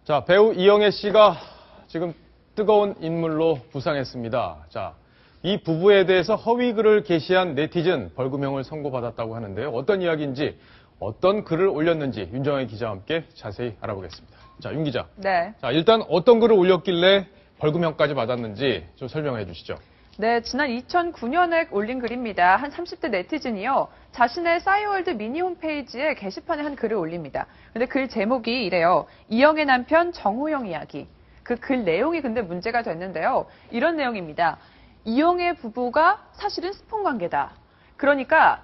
자, 배우 이영애 씨가 지금 뜨거운 인물로 부상했습니다. 자, 이 부부에 대해서 허위 글을 게시한 네티즌 벌금형을 선고받았다고 하는데요. 어떤 이야기인지, 어떤 글을 올렸는지 윤정혜 기자와 함께 자세히 알아보겠습니다. 자, 윤 기자. 네. 자, 일단 어떤 글을 올렸길래 벌금형까지 받았는지 좀 설명해 주시죠. 네, 지난 2009년에 올린 글입니다. 한 30대 네티즌이요. 자신의 싸이월드 미니 홈페이지에 게시판에 한 글을 올립니다. 근데 글 제목이 이래요. 이영애 남편 정호영 이야기. 그 글 내용이 근데 문제가 됐는데요. 이런 내용입니다. 이영애 부부가 사실은 스폰 관계다. 그러니까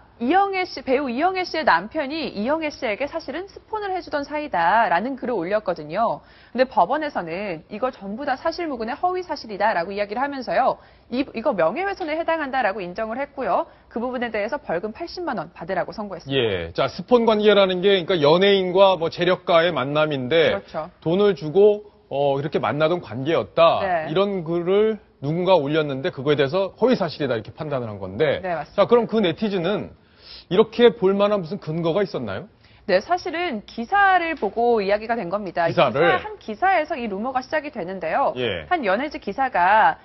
배우 이영애 씨의 남편이 이영애 씨에게 사실은 스폰을 해주던 사이다라는 글을 올렸거든요. 근데 법원에서는 이거 전부 다 사실무근의 허위 사실이다라고 이야기를 하면서요. 이거 명예훼손에 해당한다라고 인정을 했고요. 그 부분에 대해서 벌금 80만 원 받으라고 선고했습니다. 예, 자, 스폰 관계라는 게 그러니까 연예인과 뭐 재력가의 만남인데 그렇죠. 돈을 주고 이렇게 만나던 관계였다. 네. 이런 글을 누군가 올렸는데 그거에 대해서 허위 사실이다 이렇게 판단을 한 건데. 네, 맞습니다. 자, 그럼 그 네티즌은 이렇게 볼 만한 무슨 근거가 있었나요? 네, 사실은 기사를 보고 이야기가 된 겁니다. 기사를? 한 기사에서 이 루머가 시작이 되는데요. 예. 한 연예지 기사가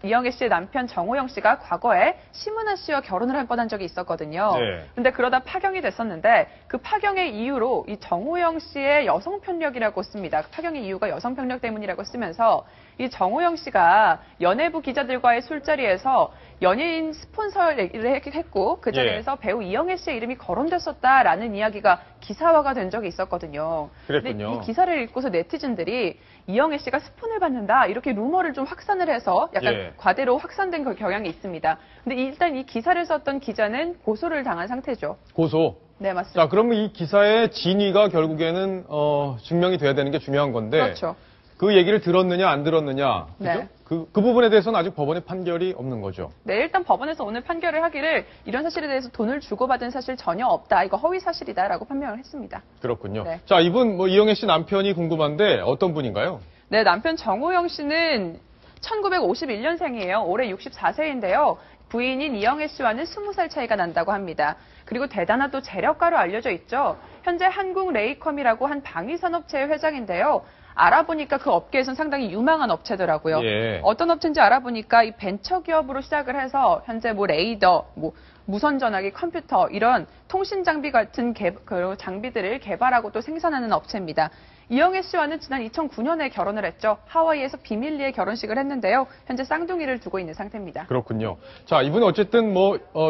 이영애 씨의 남편 정호영 씨가 과거에 심은하 씨와 결혼을 할 뻔한 적이 있었거든요. 네. 근데 그러다 파경이 됐었는데 그 파경의 이유로 이 정호영 씨의 여성 편력이라고 씁니다. 그 파경의 이유가 여성 편력 때문이라고 쓰면서 이 정호영 씨가 연예부 기자들과의 술자리에서 연예인 스폰서 얘기를 했고 그 자리에서 배우 이영애 씨의 이름이 거론됐었다라는 이야기가 기사화가 된 적이 있었거든요. 그랬군요. 근데 이 기사를 읽고서 네티즌들이 이영애 씨가 스폰을 받는다 이렇게 루머를 좀 확산을 해서 약간 예. 과대로 확산된 그 경향이 있습니다. 근데 일단 이 기사를 썼던 기자는 고소를 당한 상태죠. 고소. 네, 맞습니다. 자, 그러면 이 기사의 진위가 결국에는 증명이 돼야 되는 게 중요한 건데. 그렇죠. 그 얘기를 들었느냐 안 들었느냐. 그죠? 네. 그 부분에 대해서는 아직 법원의 판결이 없는 거죠. 네, 일단 법원에서 오늘 판결을 하기를 이런 사실에 대해서 돈을 주고받은 사실 전혀 없다. 이거 허위 사실이다라고 판명을 했습니다. 그렇군요. 네. 자, 이분 이영애 씨 남편이 궁금한데 어떤 분인가요? 네, 남편 정호영 씨는 1951년생이에요. 올해 64세인데요. 부인인 이영애 씨와는 20살 차이가 난다고 합니다. 그리고 대단한 또 재력가로 알려져 있죠. 현재 한국레이컴이라고 한 방위산업체의 회장인데요. 알아보니까 그 업계에서는 상당히 유망한 업체더라고요. 예. 어떤 업체인지 알아보니까 이 벤처기업으로 시작을 해서 현재 뭐 레이더, 뭐 무선전화기, 컴퓨터 이런 통신 장비 같은 장비들을 개발하고 또 생산하는 업체입니다. 이영애 씨와는 지난 2009년에 결혼을 했죠. 하와이에서 비밀리에 결혼식을 했는데요. 현재 쌍둥이를 두고 있는 상태입니다. 그렇군요. 자, 이분은 어쨌든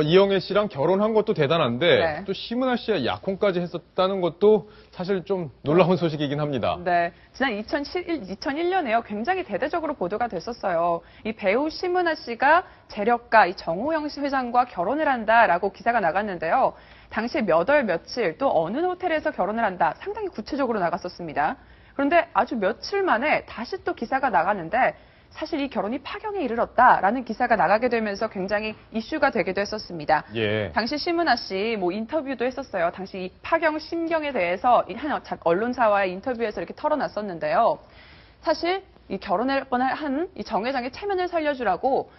이영애 씨랑 결혼한 것도 대단한데 네. 또 심은하 씨와 약혼까지 했었다는 것도 사실 좀 놀라운 소식이긴 합니다. 네. 지난 2001년에요. 굉장히 대대적으로 보도가 됐었어요. 이 배우 심은하 씨가 재력가 이 정호영 씨 회장과 결혼을 한다라고 기사가 나갔는데요. 당시에 몇 월 며칠 또 어느 호텔에서 결혼을 한다. 상당히 구체적으로 나갔었습니다. 그런데 아주 며칠 만에 다시 또 기사가 나갔는데 사실 이 결혼이 파경에 이르렀다라는 기사가 나가게 되면서 굉장히 이슈가 되기도 했었습니다. 예. 당시 심은하 씨 인터뷰도 했었어요. 당시 이 파경 심경에 대해서 한 언론사와의 인터뷰에서 이렇게 털어놨었는데요. 사실 이 결혼을 한 이 정 회장의 체면을 살려주라고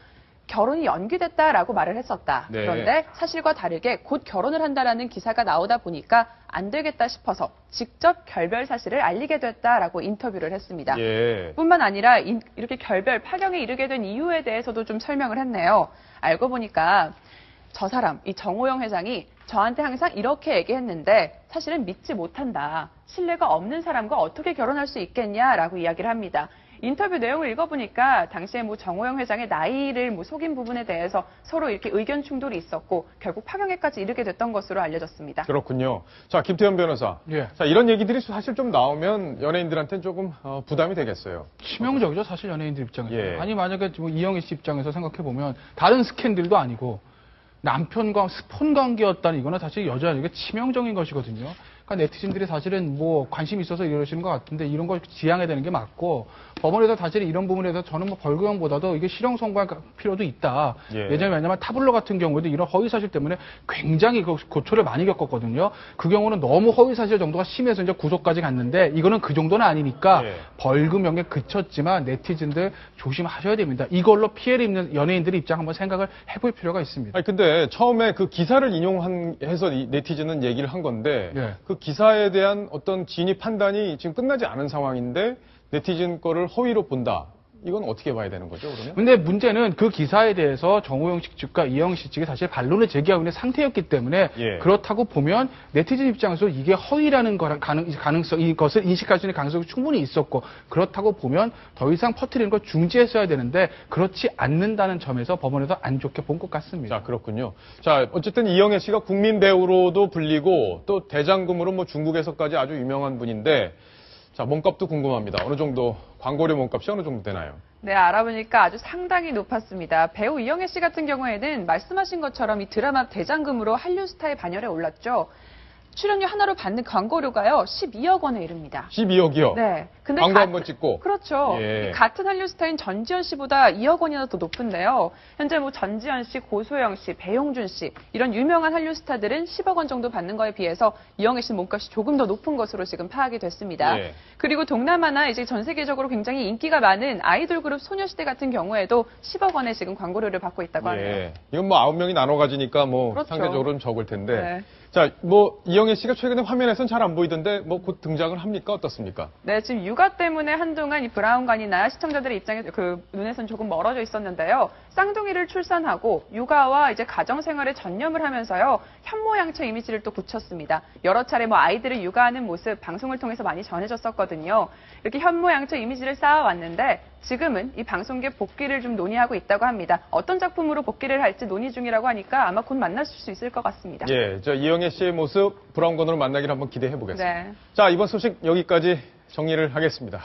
결혼이 연기됐다라고 말을 했었다. 네. 그런데 사실과 다르게 곧 결혼을 한다라는 기사가 나오다 보니까 안 되겠다 싶어서 직접 결별 사실을 알리게 됐다라고 인터뷰를 했습니다. 예. 뿐만 아니라 이렇게 파경에 이르게 된 이유에 대해서도 좀 설명을 했네요. 알고 보니까 저 사람, 이 정호영 회장이 저한테 항상 이렇게 얘기했는데 사실은 믿지 못한다. 신뢰가 없는 사람과 어떻게 결혼할 수 있겠냐라고 이야기를 합니다. 인터뷰 내용을 읽어보니까 당시에 정호영 회장의 나이를 속인 부분에 대해서 서로 이렇게 의견 충돌이 있었고 결국 파경에까지 이르게 됐던 것으로 알려졌습니다. 그렇군요. 자, 김태현 변호사. 예. 자, 이런 얘기들이 사실 좀 나오면 연예인들한테는 조금 부담이 되겠어요. 치명적이죠, 사실 연예인들 입장에서. 예. 아니, 만약에 이영애 씨 입장에서 생각해보면 다른 스캔들도 아니고 남편과 스폰 관계였다는 이거는 사실 여자에게 치명적인 것이거든요. 그러니까 네티즌들이 사실은 관심이 있어서 이러시는 것 같은데 이런 걸 지양해야 되는 게 맞고 법원에서 사실 이런 부분에 대해서 저는 벌금형보다도 이게 실형 선고할 필요도 있다. 예. 예전에 왜냐면 타블로 같은 경우에도 이런 허위 사실 때문에 굉장히 고초를 많이 겪었거든요. 그 경우는 너무 허위 사실 정도가 심해서 이제 구속까지 갔는데 이거는 그 정도는 아니니까 예. 벌금형에 그쳤지만 네티즌들 조심하셔야 됩니다. 이걸로 피해를 입는 연예인들의 입장 한번 생각을 해볼 필요가 있습니다. 아니, 근데 처음에 그 기사를 인용해서 이 네티즌은 얘기를 한 건데 예. 그 그 기사에 대한 어떤 진위 판단이 지금 끝나지 않은 상황인데 네티즌 거를 허위로 본다. 이건 어떻게 봐야 되는 거죠, 그러면? 근데 문제는 그 기사에 대해서 정호영 씨 측과 이영 씨 측이 사실 반론을 제기하고 있는 상태였기 때문에 예. 그렇다고 보면 네티즌 입장에서 이게 허위라는 거랑 가능성, 이것을 인식할 수 있는 가능성이 충분히 있었고 그렇다고 보면 더 이상 퍼뜨리는 걸 중지했어야 되는데 그렇지 않는다는 점에서 법원에서 안 좋게 본 것 같습니다. 자, 그렇군요. 자, 어쨌든 이영애 씨가 국민 배우로도 불리고 또 대장금으로 뭐 중국에서까지 아주 유명한 분인데 자, 몸값도 궁금합니다. 어느 정도 광고료 몸값이 어느 정도 되나요? 네, 알아보니까 아주 상당히 높았습니다. 배우 이영애 씨 같은 경우에는 말씀하신 것처럼 이 드라마 대장금으로 한류스타의 반열에 올랐죠. 출연료 하나로 받는 광고료가요, 12억 원에 이릅니다. 12억이요? 네. 근데 광고 한 번 찍고? 그렇죠. 예. 같은 한류스타인 전지현 씨보다 2억 원이나 더 높은데요. 현재 뭐 전지현 씨, 고소영 씨, 배용준 씨 이런 유명한 한류스타들은 10억 원 정도 받는 거에 비해서 이영애 씨 몸값이 조금 더 높은 것으로 지금 파악이 됐습니다. 예. 그리고 동남아나 이제 전 세계적으로 굉장히 인기가 많은 아이돌 그룹 소녀시대 같은 경우에도 10억 원에 지금 광고료를 받고 있다고 하네요. 예. 이건 뭐 9명이 나눠 가지니까 뭐 그렇죠. 상대적으로 좀 적을 텐데. 네. 자, 뭐 이영애 씨가 최근에 화면에선 잘 안 보이던데 뭐 곧 등장을 합니까? 어떻습니까? 네, 지금 육아 때문에 한동안 이 브라운관이나 시청자들의 입장에 그 눈에선 조금 멀어져 있었는데요. 쌍둥이를 출산하고 육아와 이제 가정생활에 전념을 하면서요. 현모양처 이미지를 또 굳혔습니다. 여러 차례 뭐 아이들을 육아하는 모습 방송을 통해서 많이 전해졌었거든요. 이렇게 현모양처 이미지를 쌓아왔는데 지금은 이 방송계 복귀를 좀 논의하고 있다고 합니다. 어떤 작품으로 복귀를 할지 논의 중이라고 하니까 아마 곧 만나실 수 있을 것 같습니다. 예. 저 이영애 씨의 모습 브라운관으로 만나기를 한번 기대해 보겠습니다. 네. 자, 이번 소식 여기까지 정리를 하겠습니다.